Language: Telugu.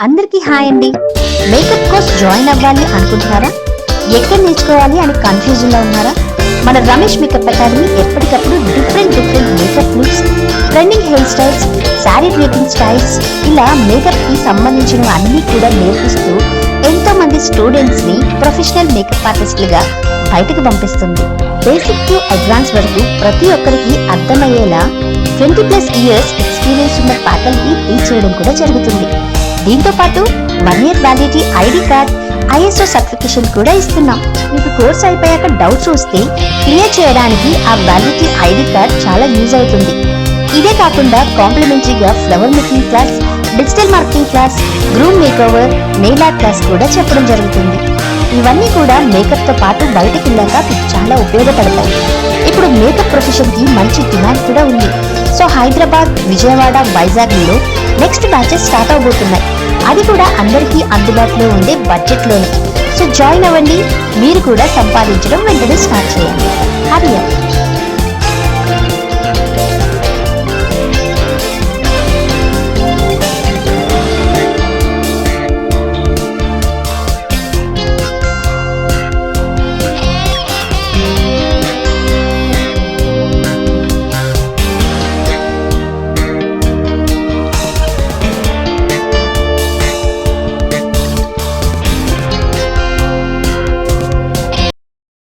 అందరికీ హాయ్ అండి. మేకప్ కోర్స్ జాయిన్ అవ్వాలి అనుకుంటున్నారా? ఎక్కడ నేర్చుకోవాలి అని కన్ఫ్యూజన్ లో ఉన్నారా? మన రమేష్ మేకప్ అకాడమీ ఎప్పటికప్పుడు different makeup looks, trending hair styles, sari draping styles, ఇలా మేకప్ కి సంబంధించిన అన్ని కూడా నేర్పిస్తూ ఎంతో మంది స్టూడెంట్స్ ని ప్రొఫెషనల్ మేకప్ ఆర్టిస్టులుగా బయటకు పంపిస్తుంది. బేసిక్ టు అడ్వాన్స్ వరకు ప్రతి ఒక్కరికి అర్థమయ్యేలా 20+ ఇయర్స్ ఎక్స్పీరియన్స్ ఉన్న ఫ్యాకల్టీ టీచ్ చేయడం కూడా జరుగుతుంది. దీంతో పాటు 1 year validity ID card, ISO certification కూడా ఇస్తున్నాం. మీకు కోర్స్ అయిపోయాక డౌట్స్ వస్తే క్లియర్ చేయడానికి ఆ వ్యాలిడిటీ ఐడి కార్డ్ చాలా యూజ్ అవుతుంది. ఇదే కాకుండా కాంప్లిమెంటరీగా flower making class, digital marketing class, groom makeover, nail art class కూడా చెప్పడం జరుగుతుంది. ఇవన్నీ కూడా మేకప్ తో పాటు బయటకు వెళ్ళాక మీకు చాలా ఉపయోగపడతాయి. ఇప్పుడు మేకప్ ప్రొఫెషన్ కి మంచి డిమాండ్ కూడా ఉంది. సో హైదరాబాద్, విజయవాడ, వైజాగ్ లో నెక్స్ట్ బ్యాచెస్ స్టార్ట్ అవబోతున్నాయి. అది కూడా అందరికీ అందుబాటులో ఉండే బడ్జెట్ లోనే. సో జాయిన్ అవ్వండి, మీరు కూడా సంపాదించడం వెంటనే స్టార్ట్ చేయండి. హరి